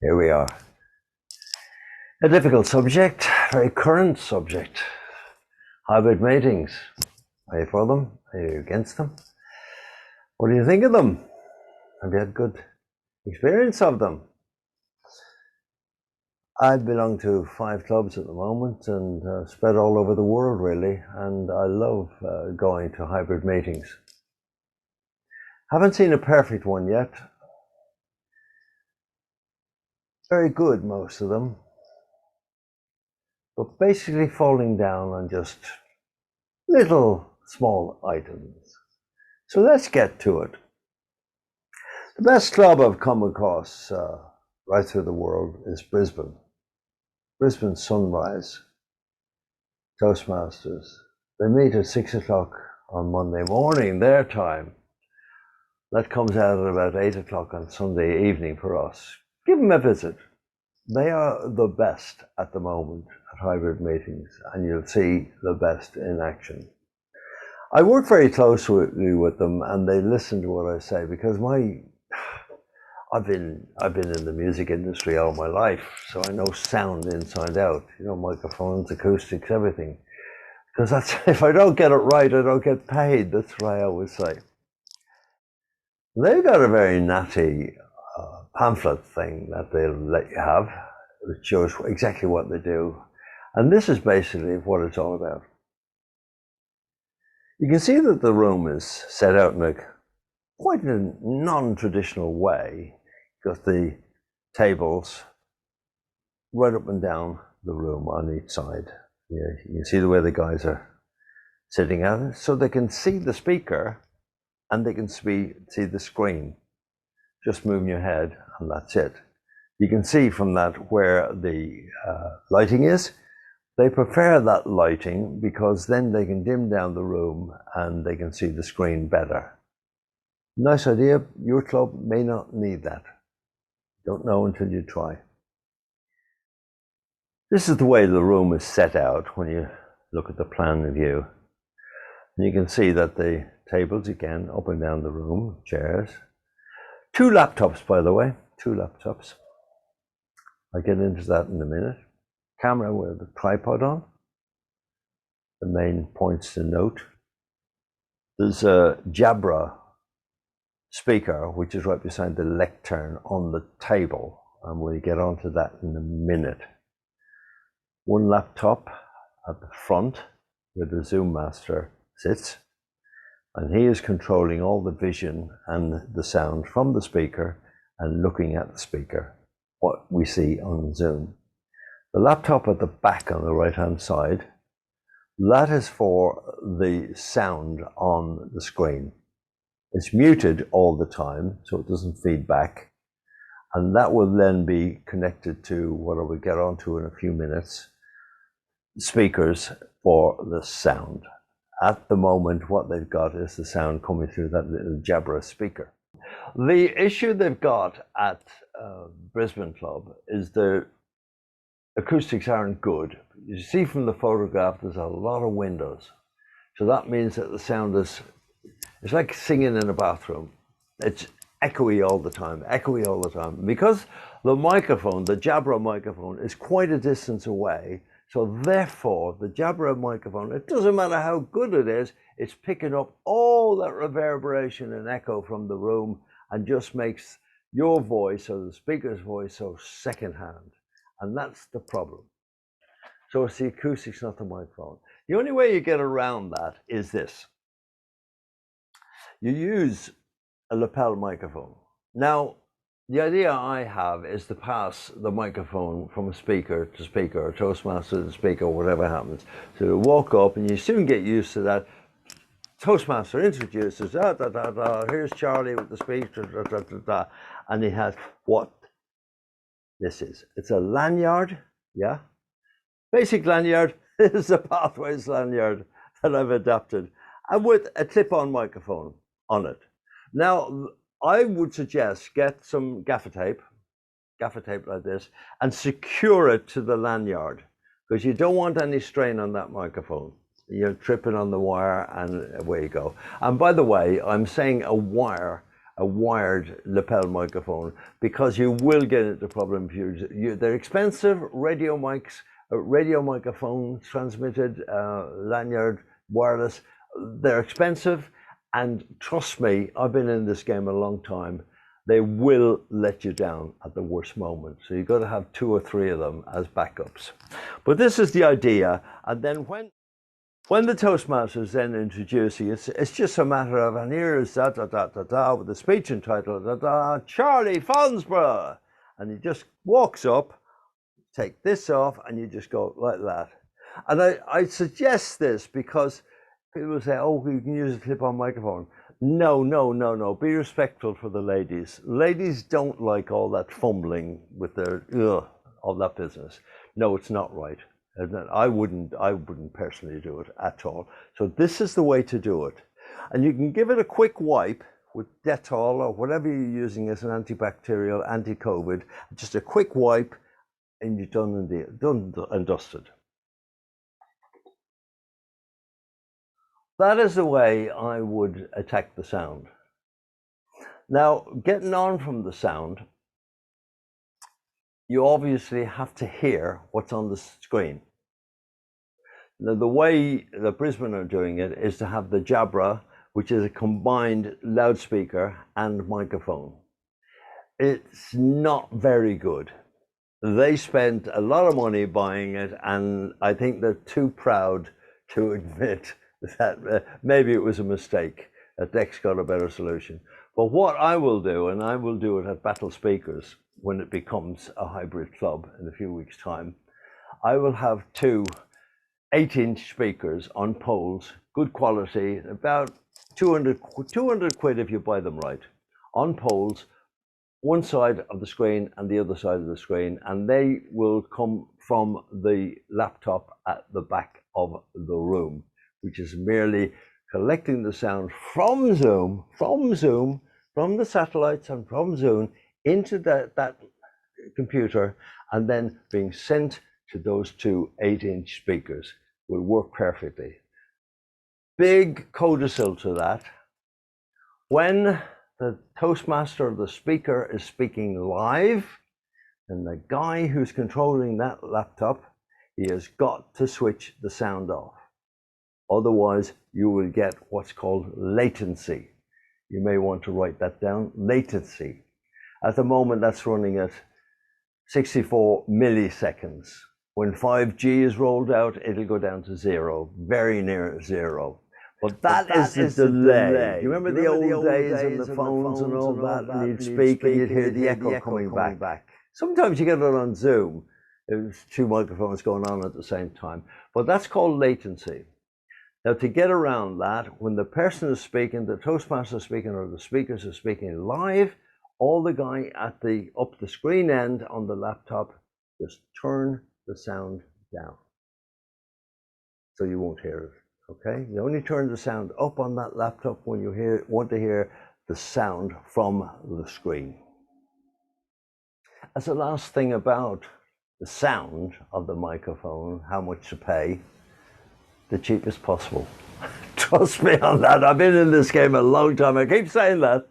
Here we are. A difficult subject, very current subject. Hybrid matings. Are you for them? Are you against them? What do you think of them? Have you had good experience of them? I belong to 5 clubs at the moment and spread all over the world really, and I love going to hybrid meetings. Haven't seen a perfect one yet. Very good, most of them, but basically falling down on just little small items. So let's get to it. The best club I've come across right through the world is Brisbane. Brisbane Sunrise, Toastmasters. They meet at 6 o'clock on Monday morning, their time. That comes out at about 8 o'clock on Sunday evening for us. Give them a visit. They are the best at the moment at hybrid meetings, and you'll see the best in action. I work very closely with them, and they listen to what I say because I've been in the music industry all my life, so I know sound inside out. You know, microphones, acoustics, everything. Because that's if I don't get it right, I don't get paid. That's what I always say. They've got a very natty pamphlet thing that they'll let you have, which shows exactly what they do. And this is basically what it's all about. You can see that the room is set out in quite a non-traditional way. You've got the tables right up and down the room on each side. You can see the way the guys are sitting at it, so they can see the speaker and they can see the screen. Just moving your head, and that's it. You can see from that where the lighting is. They prefer that lighting because then they can dim down the room and they can see the screen better. Nice idea. Your club may not need that. Don't know until you try. This is the way the room is set out when you look at the plan view. And you can see that the tables, again, up and down the room, chairs. 2 laptops, by the way, 2 laptops. I'll get into that in a minute. Camera with a tripod on. The main points to note. There's a Jabra speaker, which is right beside the lectern on the table, and we'll get onto that in a minute. 1 laptop at the front where the Zoom Master sits, and he is controlling all the vision and the sound from the speaker and looking at the speaker, what we see on Zoom. The laptop at the back on the right-hand side, that is for the sound on the screen. It's muted all the time, so it doesn't feed back. And that will then be connected to what I will get onto in a few minutes, speakers for the sound. At the moment, what they've got is the sound coming through that little Jabra speaker. The issue they've got at Brisbane Club is the acoustics aren't good. You see from the photograph, there's a lot of windows. So that means that the sound is, it's like singing in a bathroom. It's echoey all the time, echoey all the time. Because the microphone, the Jabra microphone, is quite a distance away. So therefore, the Jabra microphone, it doesn't matter how good it is, it's picking up all that reverberation and echo from the room and just makes your voice or the speaker's voice so secondhand. And that's the problem. So it's the acoustics, not the microphone. The only way you get around that is this. You use a lapel microphone. Now, the idea I have is to pass the microphone from speaker to speaker, or Toastmaster to speaker, whatever happens. So you walk up and you soon get used to that. Toastmaster introduces, here's Charlie with the speaker, and he has what this is. It's a lanyard, yeah? Basic lanyard is a Pathways lanyard that I've adapted, and with a clip-on microphone on it. Now, I would suggest get some gaffer tape like this, and secure it to the lanyard, because you don't want any strain on that microphone. You're tripping on the wire and away you go. And by the way, I'm saying a wire a wired lapel microphone, because you will get into problems. They're expensive radio mics, radio microphones, transmitted, lanyard, wireless. They're expensive, and trust me, I've been in this game a long time. They will let you down at the worst moment. So you've got to have 2 or 3 of them as backups. But this is the idea. And then when the Toastmasters then introduce you, it's just a matter of, and here is da da da da da with the speech entitled da da Charlie Fonsborough, and he just walks up, take this off, and you just go like that. And I suggest this because people say, oh, you can use a clip-on microphone. No, no, no, no. Be respectful for the ladies. Ladies don't like all that fumbling with their all that business. No, it's not right. I wouldn't personally do it at all. So this is the way to do it. And you can give it a quick wipe with Dettol or whatever you're using as an antibacterial, anti-COVID. Just a quick wipe, and you're done and dusted. That is the way I would attack the sound. Now, getting on from the sound, you obviously have to hear what's on the screen. Now, the way that Brisbane are doing it is to have the Jabra, which is a combined loudspeaker and microphone. It's not very good. They spent a lot of money buying it, and I think they're too proud to admit that maybe it was a mistake, that Dec's got a better solution. But what I will do, and I will do it at Battle Speakers when it becomes a hybrid club in a few weeks' time, I will have 2 8-inch speakers on poles, good quality, about 200 quid if you buy them right, on poles, one side of the screen and the other side of the screen, and they will come from the laptop at the back of the room, which is merely collecting the sound from Zoom, from the satellites and from Zoom into that computer, and then being sent to those 2 8-inch speakers. Will work perfectly. Big codicil to that. When the Toastmaster, the speaker, is speaking live, and the guy who's controlling that laptop, he has got to switch the sound off. Otherwise, you will get what's called latency. You may want to write that down, latency. At the moment, that's running at 64 milliseconds. When 5G is rolled out, it'll go down to 0, very near 0. But that is the delay. You remember the old days and the phones and all that, and you'd speak and you'd hear the echo coming back. Sometimes you get it on Zoom. There's 2 microphones going on at the same time. But that's called latency. Now, to get around that, when the person is speaking, the Toastmaster is speaking, or the speakers are speaking live, all the guy at up the screen end on the laptop, just turn the sound down, so you won't hear it. Okay, you only turn the sound up on that laptop when you want to hear the sound from the screen. As a last thing about the sound of the microphone, how much to pay, the cheapest possible. Trust me on that. I've been in this game a long time. I keep saying that,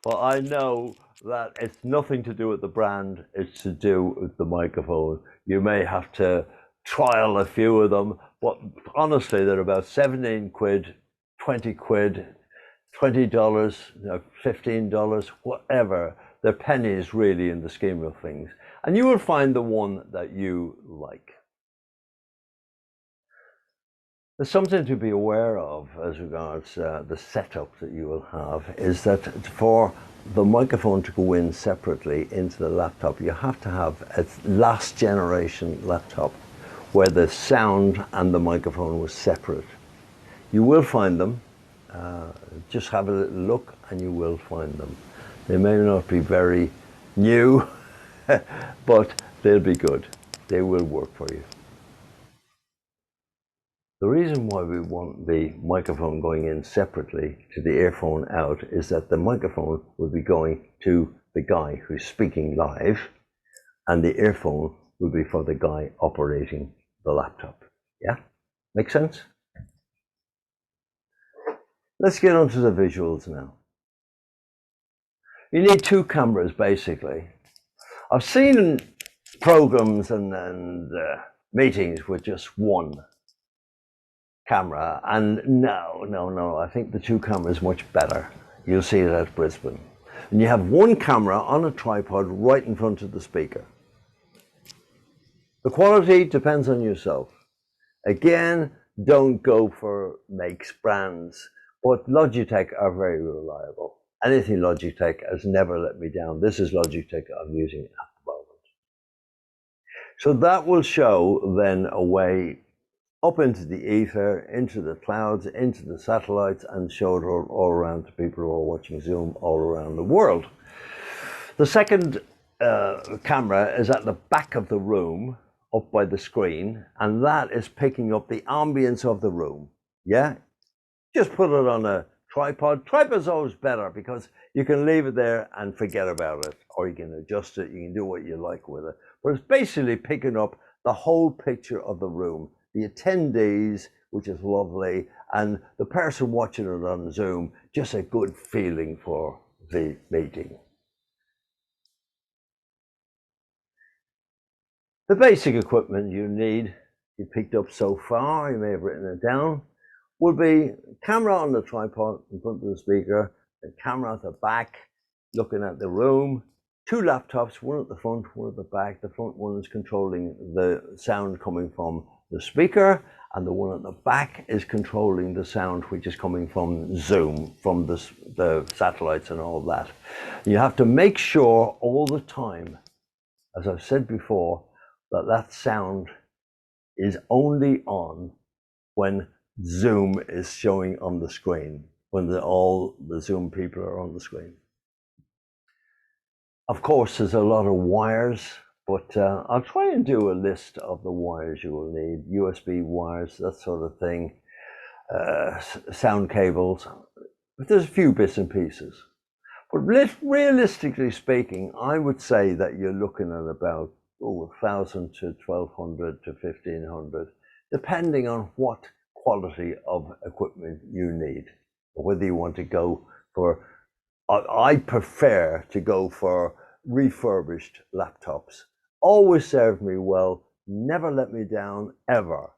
but I know that it's nothing to do with the brand. It's to do with the microphone. You may have to trial a few of them, but honestly, they're about 17 quid, 20 quid, $20, $15, whatever. They're pennies really in the scheme of things. And you will find the one that you like. There's something to be aware of as regards the setup that you will have, is that for the microphone to go in separately into the laptop, you have to have a last generation laptop where the sound and the microphone was separate. You will find them. Just have a little look and you will find them. They may not be very new, but they'll be good. They will work for you. The reason why we want the microphone going in separately to the earphone out is that the microphone will be going to the guy who's speaking live, and the earphone will be for the guy operating the laptop. Yeah? Make sense? Let's get on to the visuals now. You need two cameras, basically. I've seen programs and meetings with just one camera, and no, I think the two cameras much better. You'll see it at Brisbane. And you have one camera on a tripod right in front of the speaker. The quality depends on yourself. Again, don't go for makes, brands, but Logitech are very reliable. Anything Logitech has never let me down. This is Logitech I'm using at the moment. So that will show then a way up into the ether, into the clouds, into the satellites, and show it all around to people who are watching Zoom all around the world. The second camera is at the back of the room, up by the screen, and that is picking up the ambience of the room. Yeah, just put it on a tripod. Tripod's always better because you can leave it there and forget about it, or you can adjust it, you can do what you like with it. But it's basically picking up the whole picture of the room, the attendees, which is lovely, and the person watching it on Zoom, just a good feeling for the meeting. The basic equipment you need, you picked up so far, you may have written it down, would be camera on the tripod in front of the speaker, the camera at the back, looking at the room, two laptops, one at the front, one at the back. The front one is controlling the sound coming from the speaker, and the one at the back is controlling the sound which is coming from Zoom, from the satellites and all that. You have to make sure all the time, as I've said before, that sound is only on when Zoom is showing on the screen, when all the Zoom people are on the screen. Of course, there's a lot of wires, but I'll try and do a list of the wires you will need, USB wires, that sort of thing, sound cables, but there's a few bits and pieces. But realistically speaking, I would say that you're looking at about 1,000 to 1,200 to 1,500, depending on what quality of equipment you need, or whether you want to go for, I prefer to go for refurbished laptops. Always served me well, never let me down, ever.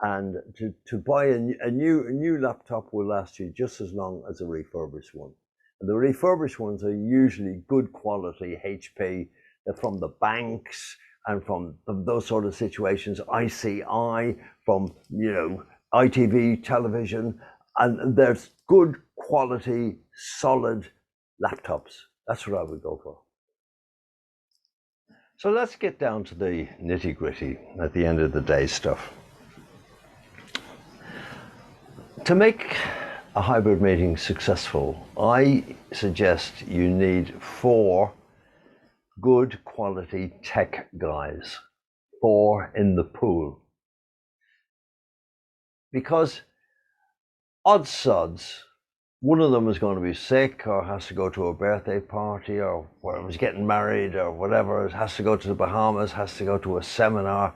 And to buy a new laptop will last you just as long as a refurbished one. And the refurbished ones are usually good quality HP. They're from the banks and from those sort of situations, ICI, from, you know, ITV television, and there's good quality, solid laptops. That's what I would go for. So let's get down to the nitty-gritty at the end of the day stuff. To make a hybrid meeting successful, I suggest you need 4 good quality tech guys, 4 in the pool. Because odds sods, one of them is going to be sick or has to go to a birthday party or whatever, is getting married or whatever, has to go to the Bahamas, has to go to a seminar,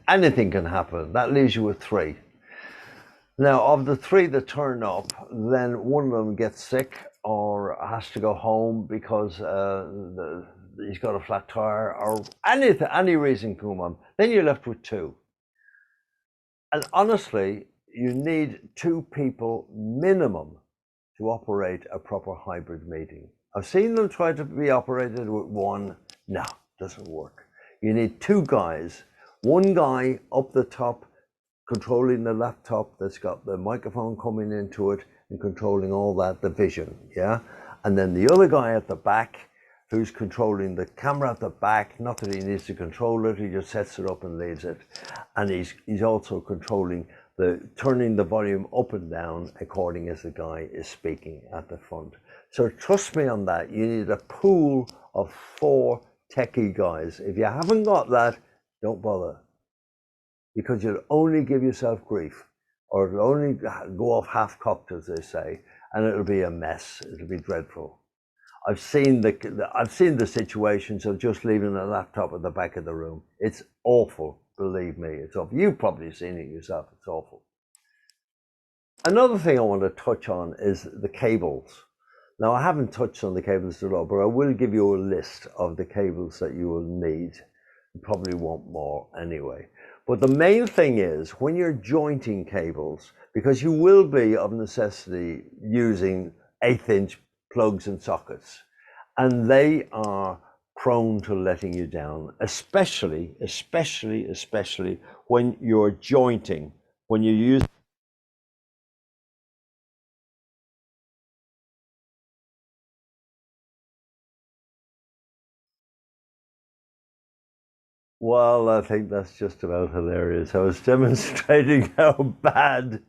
anything can happen. That leaves you with 3. Now, of the 3 that turn up, then one of them gets sick or has to go home because he's got a flat tire or any reason come on. Then you're left with 2. And honestly, you need 2 people minimum to operate a proper hybrid meeting. I've seen them try to be operated with 1. No, doesn't work. You need 2 guys. 1 guy up the top controlling the laptop that's got the microphone coming into it and controlling all that, the vision, yeah? And then the other guy at the back who's controlling the camera at the back, not that he needs to control it, he just sets it up and leaves it. And he's also controlling turning the volume up and down according as the guy is speaking at the front. So trust me on that, you need a pool of 4 techie guys. If you haven't got that, don't bother, because you'll only give yourself grief, or it'll only go off half-cocked, as they say, and it'll be a mess. It'll be dreadful. I've seen the situations of just leaving a laptop at the back of the room. It's awful, believe me. It's awful. You've probably seen it yourself. It's awful. Another thing I want to touch on is the cables. Now, I haven't touched on the cables at all, but I will give you a list of the cables that you will need. You probably want more anyway. But the main thing is when you're jointing cables, because you will be of necessity using 1/8" plugs and sockets, and they are prone to letting you down, especially when you're jointing, when you use. Well, I think that's just about hilarious. I was demonstrating how bad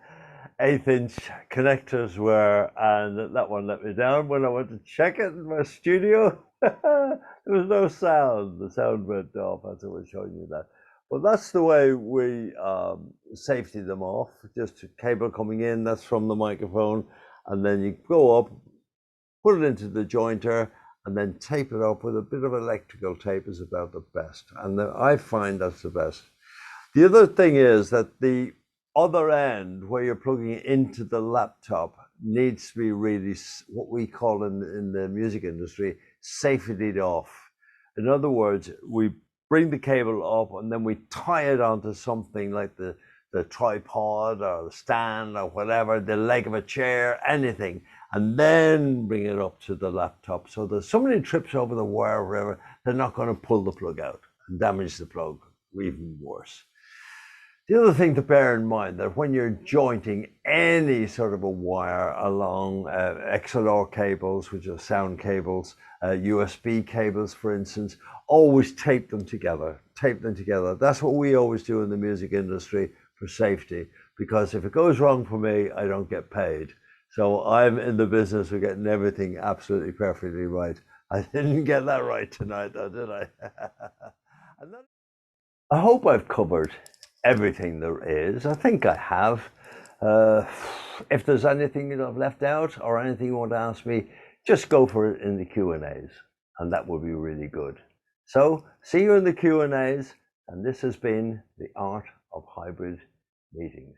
1/8" connectors were, and that one let me down when I went to check it in my studio. There was no sound. The sound went off as I was showing you that. But that's the way we safety them off. Just a cable coming in, that's from the microphone, and then you go up, put it into the jointer, and then tape it up with a bit of electrical tape is about the best. And I find that's the best. The other thing is that the other end, where you're plugging it into the laptop, needs to be really what we call in the music industry, safetied off. In other words, we bring the cable up and then we tie it onto something like the tripod or the stand or whatever, the leg of a chair, anything, and then bring it up to the laptop. So that somebody trips over the wire or whatever, they're not going to pull the plug out and damage the plug, or even worse. The other thing to bear in mind that when you're jointing any sort of a wire along XLR cables, which are sound cables, USB cables, for instance, always tape them together. Tape them together. That's what we always do in the music industry for safety, because if it goes wrong for me, I don't get paid. So I'm in the business of getting everything absolutely perfectly right. I didn't get that right tonight, though, did I? I hope I've covered everything there is. I think I have. If there's anything that I've left out or anything you want to ask me, just go for it in the Q&As, and that would be really good. So see you in the Q&As, and this has been the Art of Hybrid Meetings.